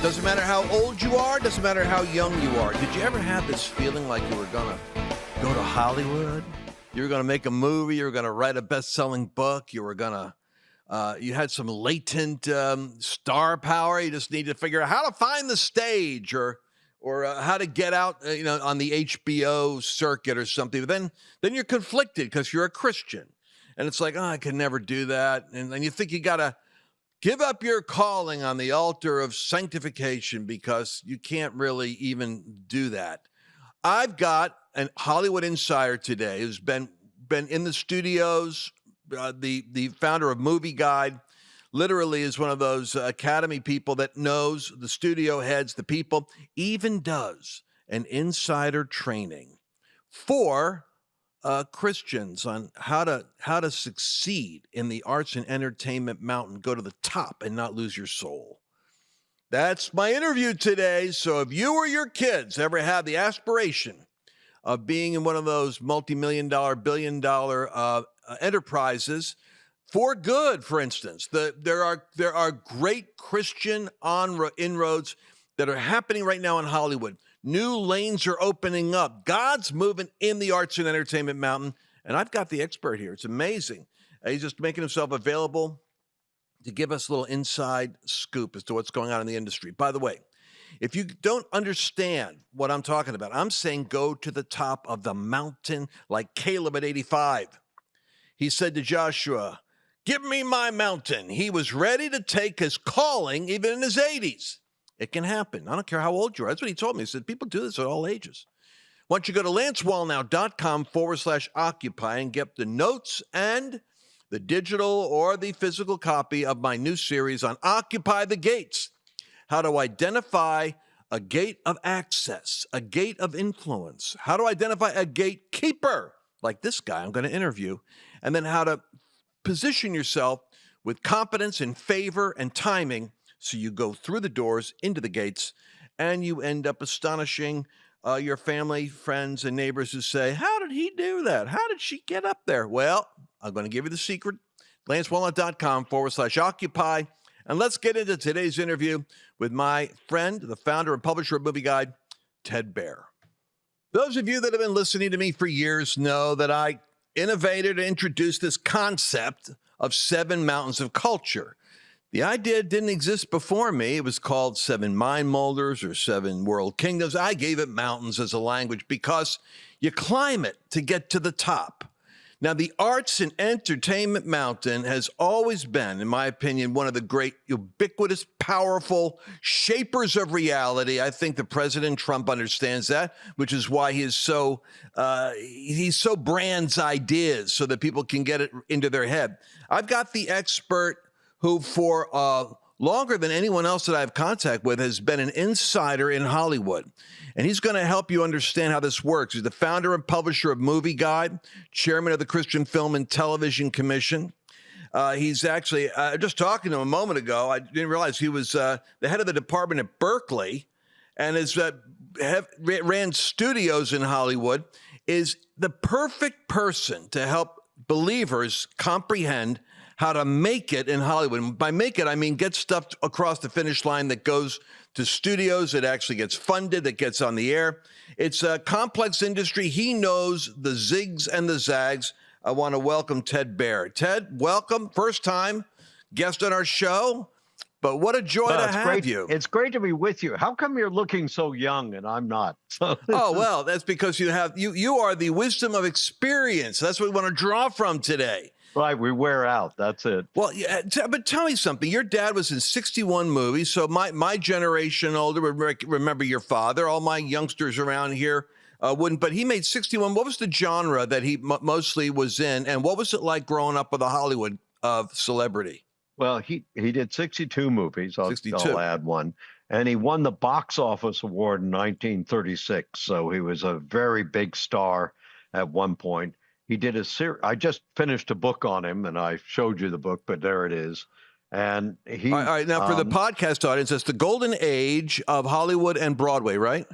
Doesn't matter how old you are, doesn't matter how young you are. Did you ever have this feeling like you were going to go to Hollywood? You were going to make a movie, you were going to write a best-selling book, you were going to, you had some latent star power, you just need to figure out how to find the stage or how to get out, on the HBO circuit or something. But then you're conflicted because you're a Christian. And it's like, I can never do that. And then you think you got to give up your calling on the altar of sanctification because you can't really even do that. I've got a Hollywood insider today who's been in the studios, the founder of Movie Guide, literally is one of those Academy people that knows the studio heads, the people, even does an insider training for Christians on how to succeed in the arts and entertainment mountain, go to the top and not lose your soul. That's my interview today. So if you or your kids ever have the aspiration of being in one of those multi-million-dollar, billion-dollar enterprises for good, for instance, there are great Christian inroads that are happening right now in Hollywood. New lanes are opening up. God's moving in the arts and entertainment mountain. And I've got the expert here. It's amazing. He's just making himself available to give us a little inside scoop as to what's going on in the industry. By the way, if you don't understand what I'm talking about, I'm saying go to the top of the mountain like Caleb at 85. He said to Joshua, "Give me my mountain." He was ready to take his calling even in his 80s. It can happen. I don't care how old you are. That's what he told me. He said, people do this at all ages. Why don't you go to lancewallnau.com/occupy and get the notes and the digital or the physical copy of my new series on Occupy the Gates, how to identify a gate of access, a gate of influence, how to identify a gatekeeper, like this guy I'm going to interview, and then how to position yourself with competence and favor and timing so you go through the doors into the gates and you end up astonishing your family, friends, and neighbors who say, how did he do that? How did she get up there? Well, I'm going to give you the secret, lancewallnau.com/occupy. And let's get into today's interview with my friend, the founder and publisher of Movie Guide, Ted Baehr. Those of you that have been listening to me for years know that I innovated and introduced this concept of 7 mountains of culture. The idea didn't exist before me. It was called 7 Mind Molders or 7 World Kingdoms. I gave it mountains as a language because you climb it to get to the top. Now, the arts and entertainment mountain has always been, in my opinion, one of the great, ubiquitous, powerful shapers of reality. I think the President Trump understands that, which is why he so brands ideas so that people can get it into their head. I've got the expert who for longer than anyone else that I have contact with has been an insider in Hollywood. And he's going to help you understand how this works. He's the founder and publisher of Movie Guide, chairman of the Christian Film and Television Commission. He's actually, just talking to him a moment ago, I didn't realize he was the head of the department at Berkeley and ran studios in Hollywood, is the perfect person to help believers comprehend how to make it in Hollywood. And by make it, I mean get stuff across the finish line that goes to studios, that actually gets funded, that gets on the air. It's a complex industry. He knows the zigs and the zags. I want to welcome Ted Baehr. Ted, welcome. First time guest on our show, but what a joy to have you. It's great to be with you. How come you're looking so young and I'm not? Oh, well, that's because you are the wisdom of experience. That's what we want to draw from today. Right, we wear out. That's it. Well, yeah, but tell me something. Your dad was in 61 movies, so my generation older would remember your father. All my youngsters around here wouldn't, but he made 61. What was the genre that he mostly was in, and what was it like growing up with a Hollywood of celebrity? Well, he did 62 movies. 62. I'll add one. And he won the box office award in 1936, so he was a very big star at one point. He did a series. I just finished a book on him, and I showed you the book, but there it is. And he. All right. Now, for the podcast audience, it's the golden age of Hollywood and Broadway, right?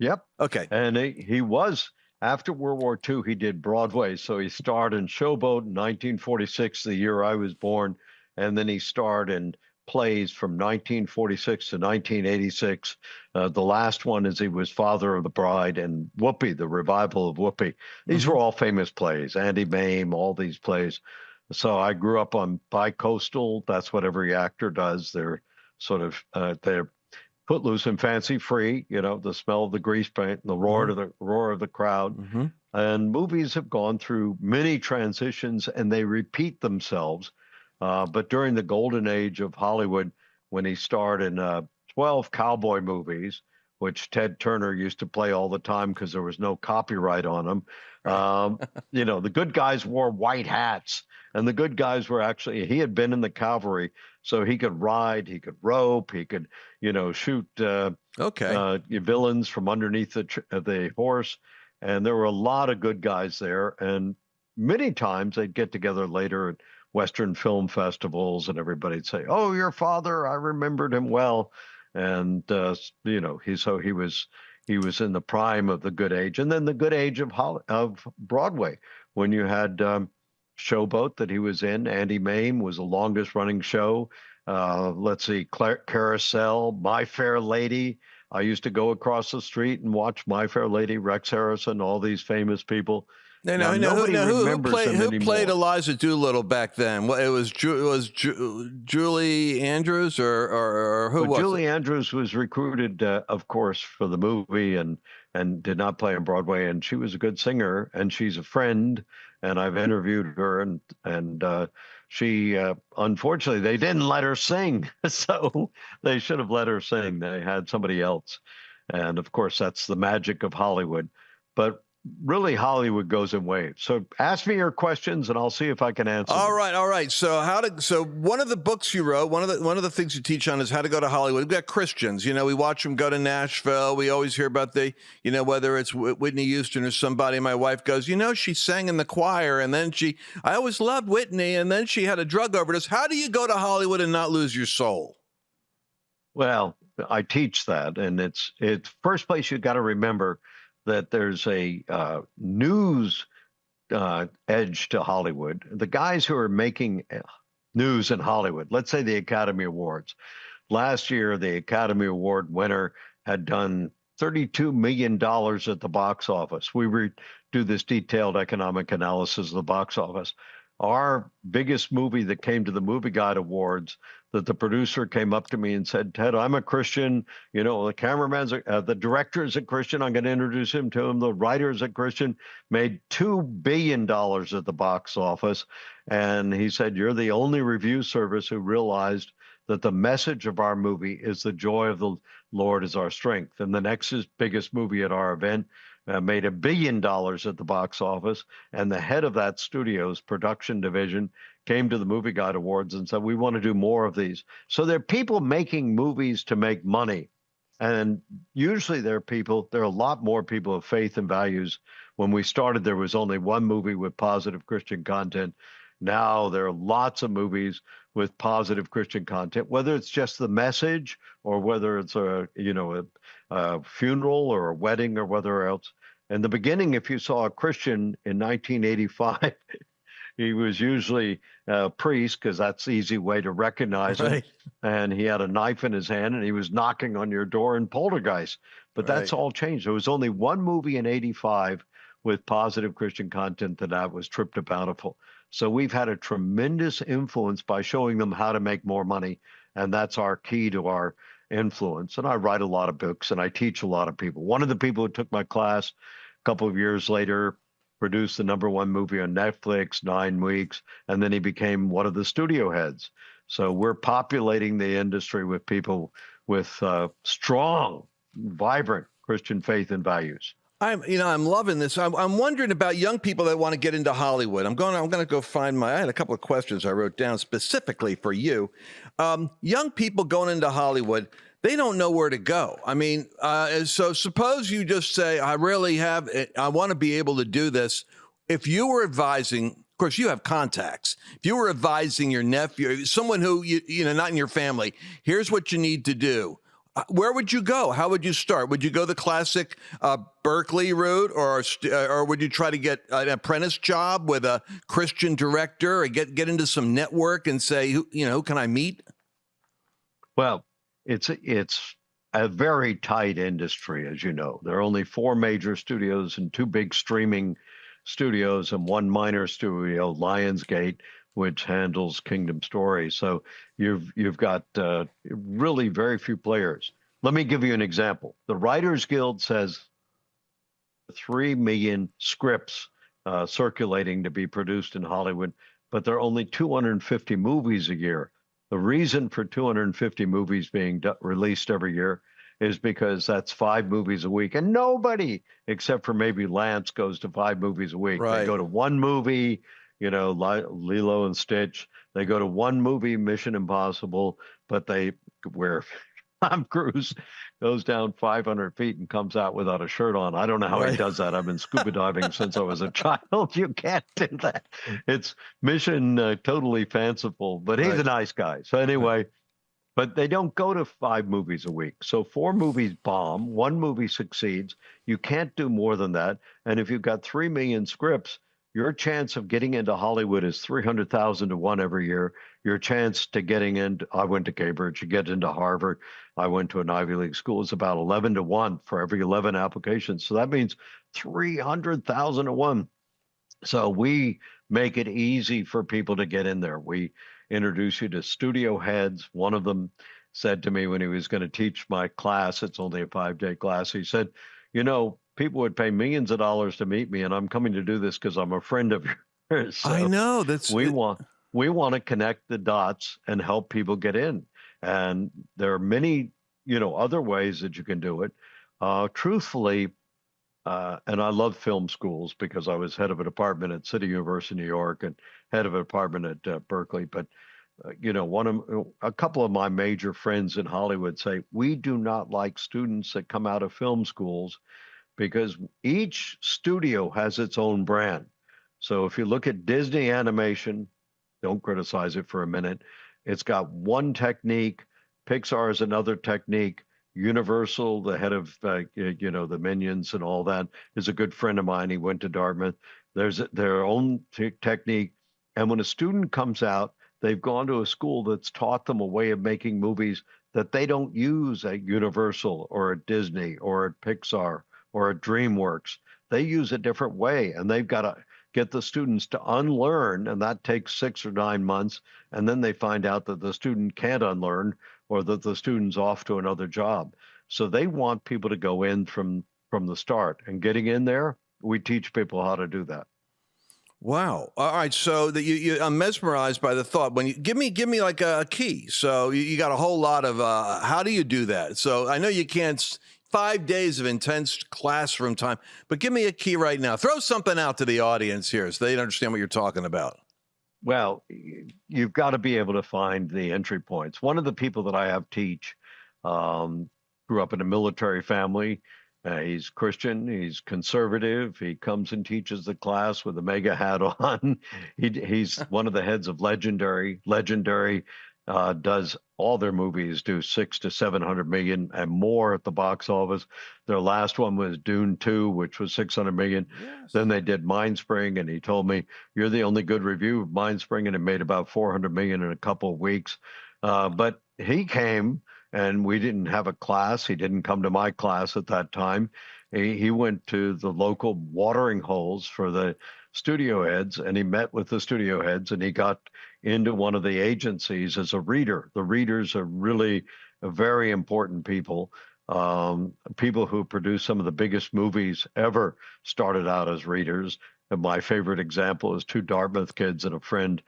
Yep. Okay. And he was, after World War II, he did Broadway. So he starred in Showboat in 1946, the year I was born. And then he starred in plays from 1946 to 1986. The last one is he was Father of the Bride, and Whoopi, the revival of Whoopi. These were all famous plays. Andy Mame, all these plays. So I grew up on bi-coastal. That's what every actor does. They're sort of they're footloose and fancy free. You know, the smell of the grease paint, and the roar of the crowd. And movies have gone through many transitions, and they repeat themselves. But during the golden age of Hollywood, when he starred in 12 cowboy movies, which Ted Turner used to play all the time because there was no copyright on them. You know, the good guys wore white hats, and the good guys were actually, he had been in the cavalry, so he could ride, he could rope, he could, you know, shoot villains from underneath the horse. And there were a lot of good guys there. And many times they'd get together later at Western film festivals, and everybody'd say, "Oh, your father, I remembered him well." And you know, he was in the prime of the good age, and then the good age of Broadway, when you had Showboat that he was in. Andy Mame was the longest running show. Let's see, Carousel, My Fair Lady. I used to go across the street and watch My Fair Lady, Rex Harrison, all these famous people. Who played Eliza Doolittle back then? Well, it was Julie Andrews or who was Julie it? Andrews was recruited, of course, for the movie and did not play on Broadway. And she was a good singer, and she's a friend. And I've interviewed her, and she unfortunately they didn't let her sing, so they should have let her sing. They had somebody else, and of course that's the magic of Hollywood. But really, Hollywood goes in waves. So ask me your questions, and I'll see if I can answer. All right. So one of the books you wrote, one of the things you teach on is how to go to Hollywood. We've got Christians, you know, we watch them go to Nashville. We always hear about whether it's Whitney Houston or somebody. My wife goes, you know, she sang in the choir, and then I always loved Whitney, and then she had a drug overdose. How do you go to Hollywood and not lose your soul? Well, I teach that, and it's first place you got to remember that there's a news edge to Hollywood. The guys who are making news in Hollywood, let's say the Academy Awards. Last year, the Academy Award winner had done $32 million at the box office. We do this detailed economic analysis of the box office. Our biggest movie that came to the Movie Guide Awards, that the producer came up to me and said, "Ted, I'm a Christian. You know, the director is a Christian. I'm going to introduce him to him. The writer is a Christian." Made $2 billion at the box office. And he said, "You're the only review service who realized that the message of our movie is the joy of the Lord is our strength." And the next biggest movie at our event made $1 billion at the box office, and the head of that studio's production division came to the Movie Guide Awards and said, "We want to do more of these." So there are people making movies to make money, and usually there are a lot more people of faith and values. When we started, there was only one movie with positive Christian content. Now there are lots of movies with positive Christian content, whether it's just the message or whether it's a funeral or a wedding or whatever else. In the beginning, if you saw a Christian in 1985, he was usually a priest, because that's the easy way to recognize him. And he had a knife in his hand, and he was knocking on your door in Poltergeist. But that's all changed. There was only one movie in 85 with positive Christian content, that was Trip to Bountiful. So we've had a tremendous influence by showing them how to make more money. And that's our key to our influence. And I write a lot of books, and I teach a lot of people. One of the people who took my class a couple of years later produced the #1 movie on Netflix, 9 weeks, and then he became one of the studio heads. So we're populating the industry with people with strong, vibrant Christian faith and values. I'm loving this. I'm wondering about young people that want to get into Hollywood. I'm going to go find I had a couple of questions I wrote down specifically for you. Young people going into Hollywood, they don't know where to go. I mean, so suppose you just say, I want to be able to do this. If you were advising, of course, you have contacts. If you were advising your nephew, someone who, not in your family, here's what you need to do. Where would you go? How would you start? Would you go the classic Berkeley route, or would you try to get an apprentice job with a Christian director, or get into some network and say, who can I meet? Well, it's a very tight industry, as you know. There are only four major studios and two big streaming studios and one minor studio, Lionsgate, which handles Kingdom Story. So you've got really very few players. Let me give you an example. The Writers Guild says 3 million scripts circulating to be produced in Hollywood, but there are only 250 movies a year. The reason for 250 movies being released every year is because that's 5 movies a week. And nobody, except for maybe Lance, goes to 5 movies a week. They Right. go to one movie, Lilo and Stitch. They go to one movie, Mission Impossible, but where Tom Cruise goes down 500 feet and comes out without a shirt on. I don't know how he Right. does that. I've been scuba diving since I was a child. You can't do that. It's mission totally fanciful, but he's Right. a nice guy. So anyway, but they don't go to 5 movies a week. So 4 movies bomb, one movie succeeds. You can't do more than that. And if you've got 3 million scripts, your chance of getting into Hollywood is 300,000 to 1 every year. Your chance to getting into, I went to Cambridge, you get into Harvard, I went to an Ivy League school, it's about 11 to 1 for every 11 applications. So that means 300,000 to 1. So we make it easy for people to get in there. We introduce you to studio heads. One of them said to me when he was going to teach my class, it's only a 5-day class, he said, people would pay millions of dollars to meet me, and I'm coming to do this because I'm a friend of yours. So I know we want to connect the dots and help people get in. And there are many, other ways that you can do it. Truthfully, and I love film schools because I was head of a department at City University, New York, and head of a department at Berkeley. But a couple of my major friends in Hollywood say we do not like students that come out of film schools because each studio has its own brand. So if you look at Disney animation, don't criticize it for a minute. It's got one technique. Pixar is another technique. Universal, the head of the Minions and all that, is a good friend of mine. He went to Dartmouth. There's their own technique, and when a student comes out, they've gone to a school that's taught them a way of making movies that they don't use at Universal or at Disney or at Pixar or at DreamWorks. They use a different way, and they've got to get the students to unlearn, and that takes 6 or 9 months. And then they find out that the student can't unlearn or that the student's off to another job. So they want people to go in from the start. And getting in there, we teach people how to do that. Wow. All right. So I'm mesmerized by the thought. When you give me like a key. So you got a whole lot of how do you do that? So I know you can't 5 days of intense classroom time, but give me a key right now. Throw something out to the audience here so they understand what you're talking about. Well, you've got to be able to find the entry points. One of the people that I have teach grew up in a military family. He's Christian. He's conservative. He comes and teaches the class with a mega hat on. He's one of the heads of Legendary. Legendary does all their movies do 600 to 700 million and more at the box office. Their last one was Dune 2, which was 600 million. Yes. Then they did Mindspring, and he told me, you're the only good review of Mindspring, and it made about 400 million in a couple of weeks. But he came, and we didn't have a class. He didn't come to my class at that time. He went to the local watering holes for the studio heads, and he met with the studio heads, and he got into one of the agencies as a reader. The readers are really very important people. People who produce some of the biggest movies ever started out as readers. And my favorite example is 2 Dartmouth kids and a friend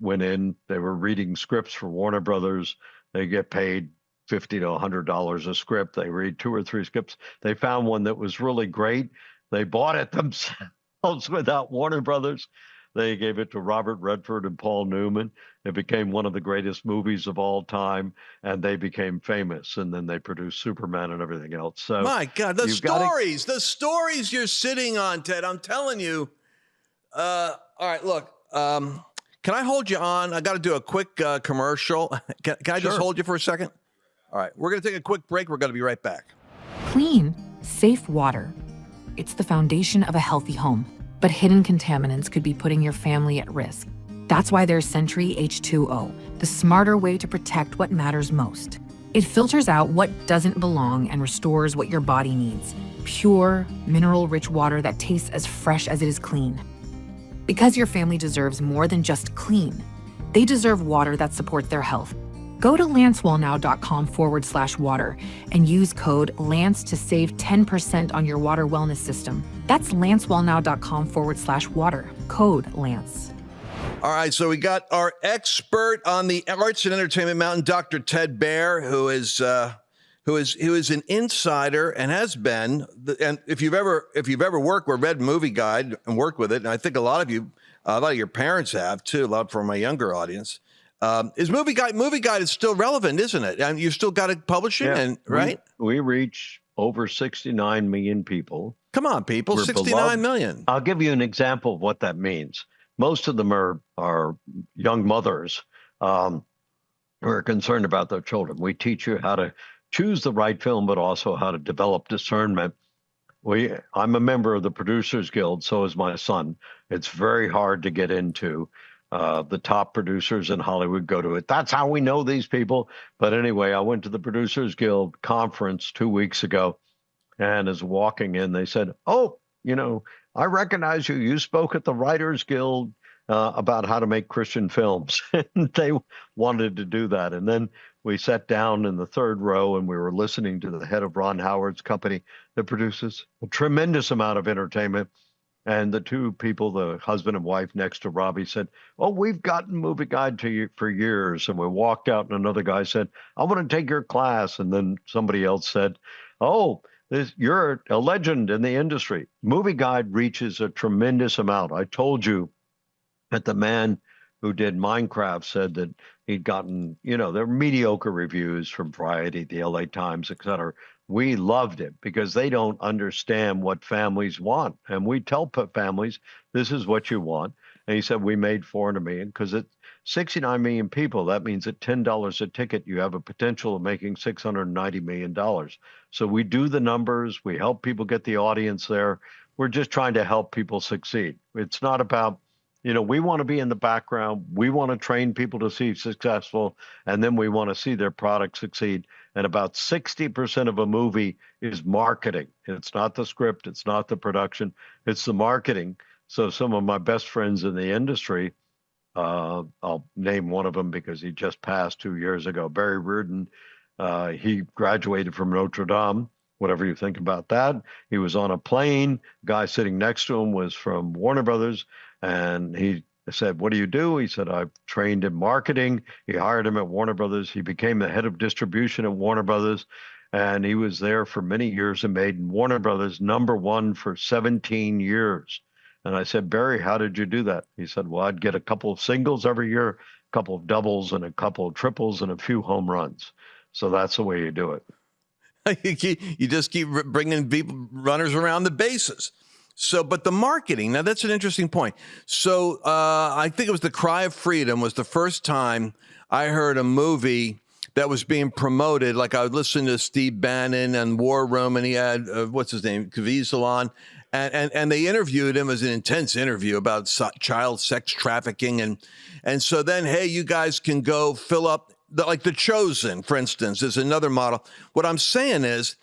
went in. They were reading scripts for Warner Brothers. They get paid $50 to $100 a script. They read 2 or 3 scripts. They found one that was really great. They bought it themselves without Warner Brothers. They gave it to Robert Redford and Paul Newman. It became one of the greatest movies of all time, and they became famous. And then they produced Superman and everything else. So my God, the stories you're sitting on, Ted. I'm telling you. All right, look. Can I hold you on? I got to do a quick commercial. Can I just hold you for a second? All right, we're going to take a quick break. We're going to be right back. Clean, safe water. It's the foundation of a healthy home. But hidden contaminants could be putting your family at risk. That's why there's Sentry H2O, the smarter way to protect what matters most. It filters out what doesn't belong and restores what your body needs. Pure, mineral-rich water that tastes as fresh as it is clean. Because your family deserves more than just clean. They deserve water that supports their health. Go to lancewallnau.com/water and use code LANCE to save 10% on your water wellness system. That's lancewallnau.com/water, code LANCE. All right, so we got our expert on the arts and entertainment mountain, Dr. Ted Baehr, who is an insider and has been. And if you've ever worked with Red Movie Guide and worked with it, and I think a lot of your parents have too. A lot for my younger audience. Is Movie Guide is still relevant, isn't it? And you've still got it publishing, and right? We reach over 69 million people. Come on, people, We're 69 beloved. million. I'll give you an example of what that means. Most of them are young mothers who are concerned about their children. We teach you how to choose the right film, but also how to develop discernment. I'm a member of the Producers Guild, so is my son. It's very hard to get into. The top producers in Hollywood go to it. That's how we know these people. But anyway, I went to the Producers Guild conference 2 weeks ago, and as walking in, they said, "Oh, I recognize you. You spoke at the Writers Guild about how to make Christian films." And they wanted to do that. And then we sat down in the third row and we were listening to the head of Ron Howard's company that produces a tremendous amount of entertainment. And the two people, the husband and wife next to Robbie, said, "Oh, we've gotten Movie Guide to you for years." And we walked out and another guy said, "I want to take your class." And then somebody else said, "Oh, you're a legend in the industry." Movie Guide reaches a tremendous amount. I told you that the man who did Minecraft said that he'd gotten, they're mediocre reviews from Variety, the LA Times, et cetera. We loved it because they don't understand what families want. And we tell families, this is what you want. And he said, we made 400 million because it's 69 million people. That means at $10 a ticket, you have a potential of making $690 million. So we do the numbers. We help people get the audience there. We're just trying to help people succeed. It's not about, we want to be in the background. We want to train people to be successful, and then we want to see their product succeed. And about 60% of a movie is marketing. It's not the script. It's not the production. It's the marketing. So some of my best friends in the industry, I'll name one of them because he just passed 2 years ago, Barry Reardon. He graduated from Notre Dame, whatever you think about that. He was on a plane. Guy sitting next to him was from Warner Brothers. And he said, "What do you do?" He said, "I've trained in marketing." He hired him at Warner Brothers. He became the head of distribution at Warner Brothers. And he was there for many years and made Warner Brothers #1 for 17 years. And I said, "Barry, how did you do that?" He said, "Well, I'd get a couple of singles every year, a couple of doubles and a couple of triples and a few home runs." So that's the way you do it. You just keep bringing runners around the bases. So, but the marketing, now that's an interesting point. So I think it was The Cry of Freedom was the first time I heard a movie that was being promoted. Like I would listen to Steve Bannon and War Room, and he had, what's his name, Caviezel on. And they interviewed him as an intense interview about child sex trafficking. And so then, hey, you guys can go fill up, like The Chosen, for instance, is another model. What I'm saying is,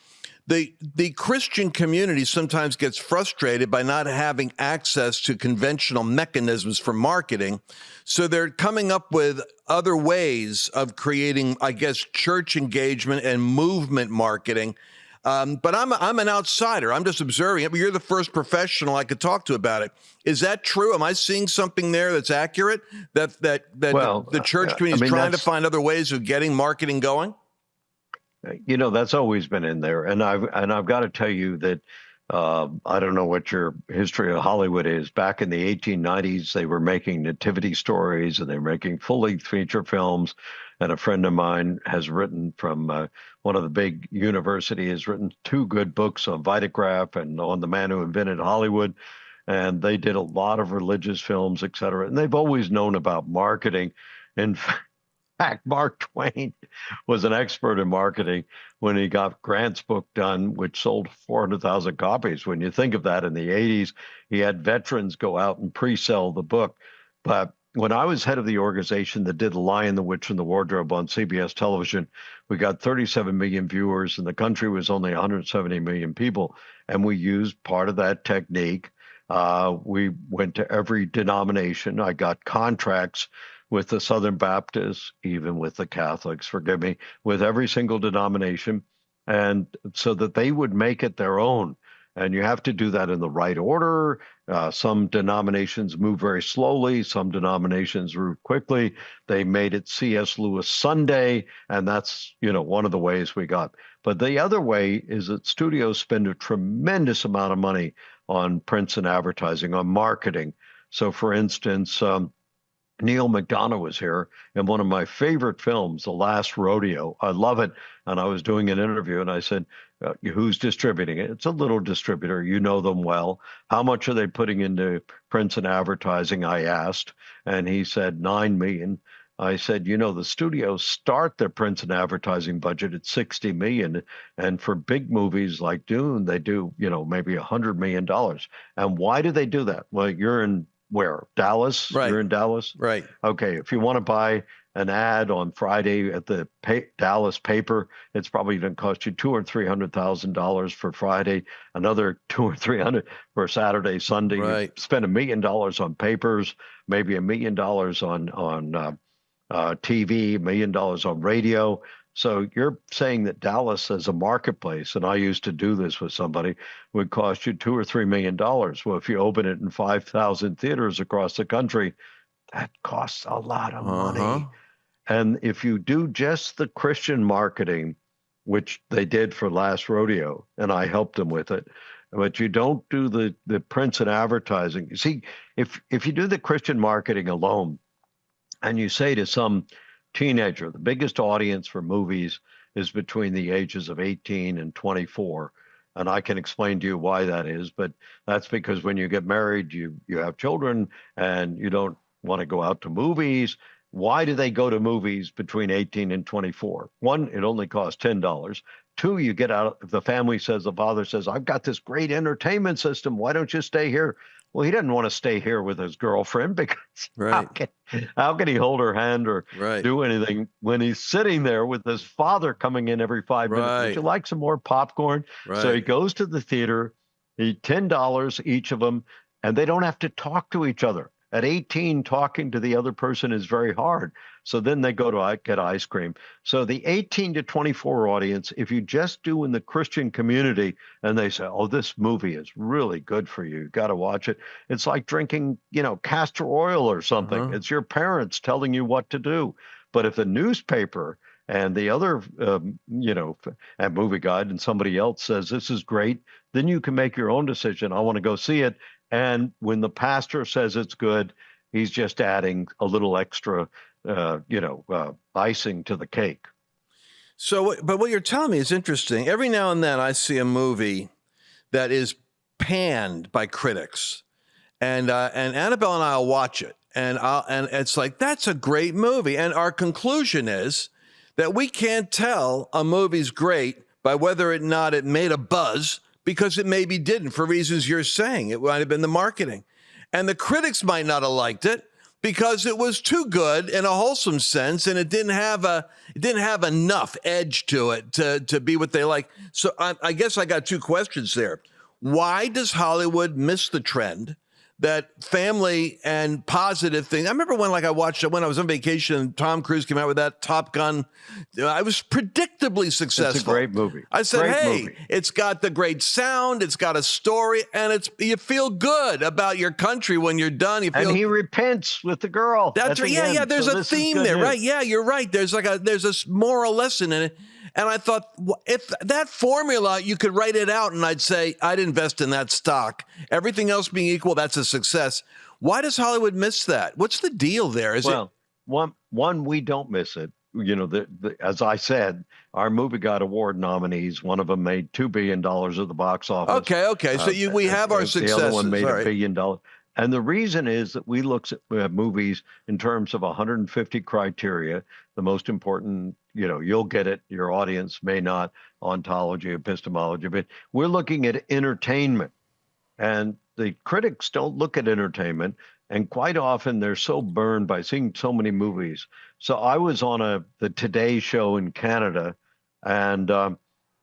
the Christian community sometimes gets frustrated by not having access to conventional mechanisms for marketing. So they're coming up with other ways of creating, I guess, church engagement and movement marketing. But I'm an outsider. I'm just observing it. But you're the first professional I could talk to about it. Is that true? Am I seeing something there that's accurate? That the church community is trying to find other ways of getting marketing going? That's always been in there. And I've got to tell you that I don't know what your history of Hollywood is. Back in the 1890s, they were making nativity stories and they were making full-length feature films. And a friend of mine has written from one of the big universities, has written 2 good books on Vitagraph and on the man who invented Hollywood. And they did a lot of religious films, et cetera. And they've always known about marketing. In fact, Mark Twain was an expert in marketing when he got Grant's book done, which sold 400,000 copies. When you think of that in the 80s, he had veterans go out and pre-sell the book. But when I was head of the organization that did The Lion, the Witch, and the Wardrobe on CBS television, we got 37 million viewers, and the country was only 170 million people. And we used part of that technique. We went to every denomination. I got contracts with the Southern Baptists, even with the Catholics, forgive me, with every single denomination, and so that they would make it their own. And you have to do that in the right order. Some denominations move very slowly. Some denominations move quickly. They made it C.S. Lewis Sunday, and that's, one of the ways we got. But the other way is that studios spend a tremendous amount of money on prints and advertising, on marketing. So, for instance, Neil McDonough was here in one of my favorite films, The Last Rodeo. I love it. And I was doing an interview and I said, who's distributing it? It's a little distributor. You know them well. How much are they putting into prints and advertising? I asked. And he said, 9 million. I said, the studios start their prints and advertising budget at 60 million. And for big movies like Dune, they do, maybe $100 million. And why do they do that? Well, you're in where? Dallas? Right. You're in Dallas? Right. Okay. If you want to buy an ad on Friday at the Dallas paper, it's probably going to cost you $200,000 or $300,000 for Friday, another $200,000 or $300,000 for Saturday, Sunday. Right. You spend $1 million on papers, maybe $1 million on TV, $1 million on radio. So you're saying that Dallas as a marketplace, and I used to do this with somebody, would cost you $2 or $3 million. Well, if you open it in 5,000 theaters across the country, that costs a lot of money. And if you do just the Christian marketing, which they did for Last Rodeo, and I helped them with it, but you don't do the prints and advertising. You see, if you do the Christian marketing alone, and you say to some teenager, the biggest audience for movies is between the ages of 18 and 24. And I can explain to you why that is, but that's because when you get married, you have children and you don't want to go out to movies. Why do they go to movies between 18 and 24? One, it only costs $10. Two, you get out, if the father says, I've got this great entertainment system. Why don't you stay here? Well, he doesn't want to stay here with his girlfriend because how can he hold her hand or do anything when he's sitting there with his father coming in every 5 minutes? Would you like some more popcorn? So he goes to the theater, $10 each of them, and they don't have to talk to each other. At 18, talking to the other person is very hard. So then they go to get ice cream. So the 18 to 24 audience, if you just do in the Christian community and they say, oh, this movie is really good for you, got to watch it. It's like drinking, castor oil or something. It's your parents telling you what to do. But if the newspaper and the other, and Movie Guide and somebody else says this is great, then you can make your own decision. I want to go see it. And when the pastor says it's good, he's just adding a little extra, icing to the cake. So, but what you're telling me is interesting. Every now and then I see a movie that is panned by critics, and Annabelle and I'll watch it, and it's like, that's a great movie. And our conclusion is that we can't tell a movie's great by whether or not it made a buzz, because it maybe didn't, for reasons you're saying. It might have been the marketing. And the critics might not have liked it because it was too good in a wholesome sense, and it didn't have enough edge to it to be what they like. So I guess I got two questions there. Why does Hollywood miss the trend that family and positive thing? I remember when I watched it when I was on vacation and Tom Cruise came out with that Top Gun. I was predictably successful. It's a great movie. I said, it's got the great sound, it's got a story, and you feel good about your country when you're done. And he repents with the girl. That's right. Yeah. There's a theme there, right? Yeah, you're right. There's a moral lesson in it. And I thought, if that formula, you could write it out and I'd say, I'd invest in that stock. Everything else being equal, that's a success. Why does Hollywood miss that? What's the deal there? One, we don't miss it. As I said, our Movie Guide Award nominees, one of them made $2 billion at the box office. Okay. So we have our successes. The other one made $1 billion. And the reason is that we look at movies in terms of 150 criteria. The most important, you'll get it, your audience may not, ontology, epistemology, but we're looking at entertainment. And the critics don't look at entertainment. And quite often they're so burned by seeing so many movies. So I was on the Today Show in Canada, and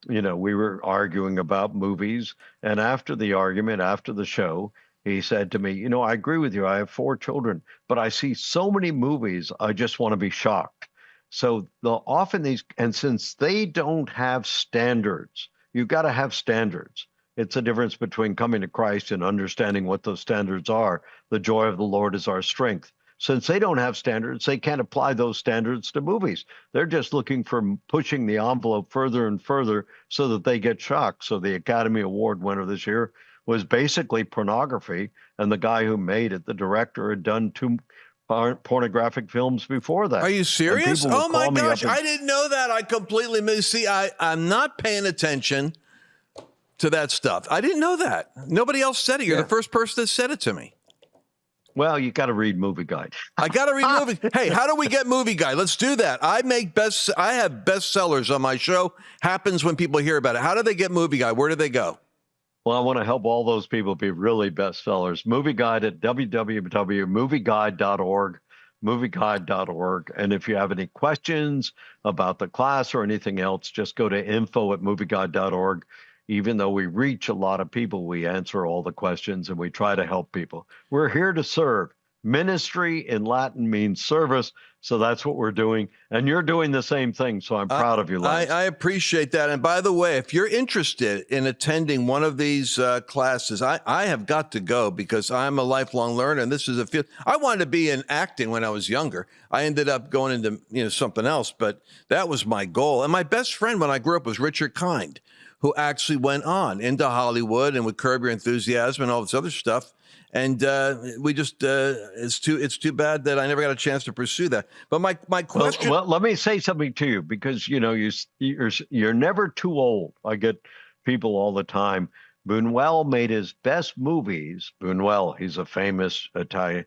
we were arguing about movies. And after the argument, after the show, he said to me, I agree with you. I have 4 children, but I see so many movies, I just want to be shocked. So often and since they don't have standards, you've got to have standards. It's a difference between coming to Christ and understanding what those standards are. The joy of the Lord is our strength. Since they don't have standards, they can't apply those standards to movies. They're just looking for pushing the envelope further and further so that they get shocked. So the Academy Award winner this year was basically pornography, and the guy who made it, the director, had done 2 pornographic films before that. Are you serious? Oh my gosh, I didn't know that. I completely missed. See, I'm not paying attention to that stuff. I didn't know that. Nobody else said it. You're the first person that said it to me. Well, you got to read Movie Guide. I got to read Movie. Hey, how do we get Movie Guide? Let's do that. I have bestsellers on my show. Happens when people hear about it. How do they get Movie Guide? Where do they go? Well, I want to help all those people be really bestsellers. Movie Guide at www.movieguide.org, movieguide.org. And if you have any questions about the class or anything else, just go to info@movieguide.org. Even though we reach a lot of people, we answer all the questions and we try to help people. We're here to serve. Ministry in Latin means service, so that's what we're doing. And you're doing the same thing, so I'm proud of you, Lance. I appreciate that. And by the way, if you're interested in attending one of these classes, I have got to go because I'm a lifelong learner, and this is a field. I wanted to be in acting when I was younger. I ended up going into something else, but that was my goal. And my best friend when I grew up was Richard Kind, who actually went on into Hollywood and with Curb Your Enthusiasm and all this other stuff. And we just it's too bad that I never got a chance to pursue that. But my question. Well, let me say something to you, because you're never too old. I get people all the time. Buñuel made his best movies. Buñuel, he's a famous Italian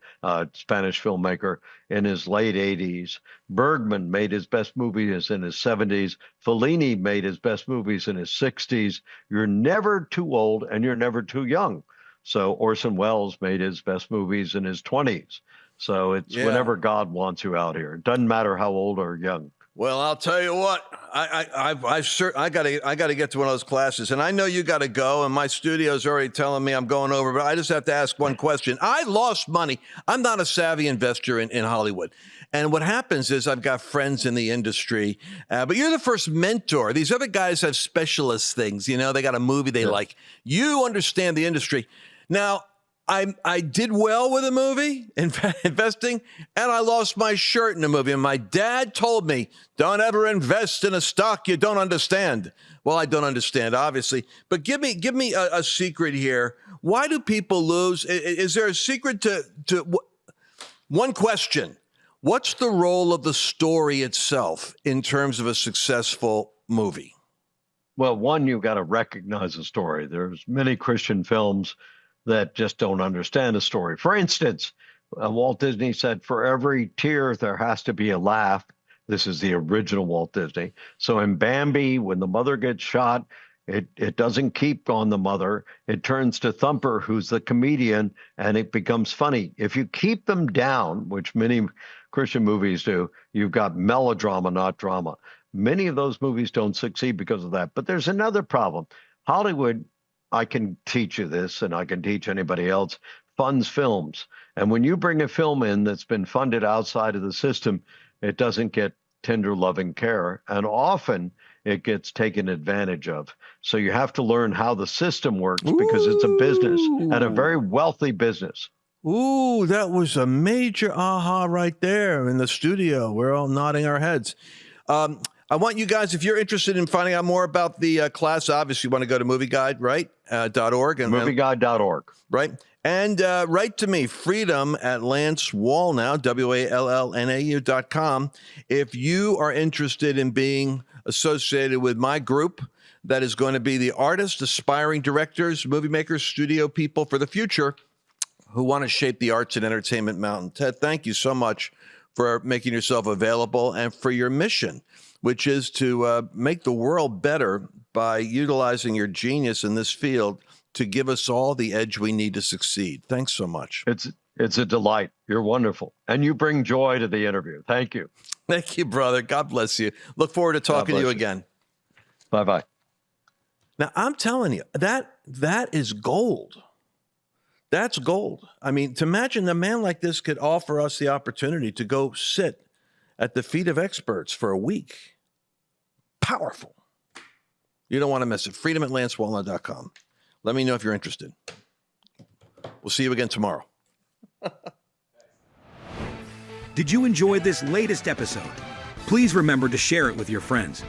Spanish filmmaker, in his late 80s. Bergman made his best movies in his 70s. Fellini made his best movies in his 60s. You're never too old and you're never too young. So Orson Welles made his best movies in his 20s. So it's whenever God wants you out here. It doesn't matter how old or young. Well, I'll tell you what, I got to get to one of those classes, and I know you got to go, and my studio's already telling me I'm going over, but I just have to ask one question. I lost money. I'm not a savvy investor in Hollywood. And what happens is I've got friends in the industry, but you're the first mentor. These other guys have specialist things. They got a movie they like. You understand the industry. Now, I did well with a movie, investing, and I lost my shirt in a movie. And my dad told me, don't ever invest in a stock you don't understand. Well, I don't understand, obviously. But give me a secret here. Why do people lose? Is there a secret to one question? What's the role of the story itself in terms of a successful movie? Well, one, you've got to recognize the story. There's many Christian films that just don't understand a story. For instance, Walt Disney said, for every tear, there has to be a laugh. This is the original Walt Disney. So in Bambi, when the mother gets shot, it doesn't keep on the mother. It turns to Thumper, who's the comedian, and it becomes funny. If you keep them down, which many Christian movies do, you've got melodrama, not drama. Many of those movies don't succeed because of that. But there's another problem. Hollywood, I can teach you this, and I can teach anybody else, funds films. And when you bring a film in that's been funded outside of the system, it doesn't get tender loving care. And often it gets taken advantage of. So you have to learn how the system works, because it's a business, and a very wealthy business. Ooh, that was a major aha right there in the studio. We're all nodding our heads. I want you guys, if you're interested in finding out more about the class, obviously you want to go to MovieGuide, right? .org. And MovieGuide.org. Right. And write to me, freedom at Lance Wallnau, WALLNAU.com, if you are interested in being associated with my group that is going to be the artists, aspiring directors, movie makers, studio people for the future who want to shape the arts and entertainment mountain. Ted, thank you so much for making yourself available and for your mission, which is to make the world better by utilizing your genius in this field to give us all the edge we need to succeed. Thanks so much. It's a delight. You're wonderful. And you bring joy to the interview. Thank you. Thank you, brother. God bless you. Look forward to talking to you again. Bye-bye. Now, I'm telling you, that is gold. That's gold. I mean, to imagine a man like this could offer us the opportunity to go sit at the feet of experts for a week. Powerful. You don't want to miss it. freedom@lancewallnau.com. Let me know if you're interested. We'll see you again tomorrow. Did you enjoy this latest episode? Please remember to share it with your friends.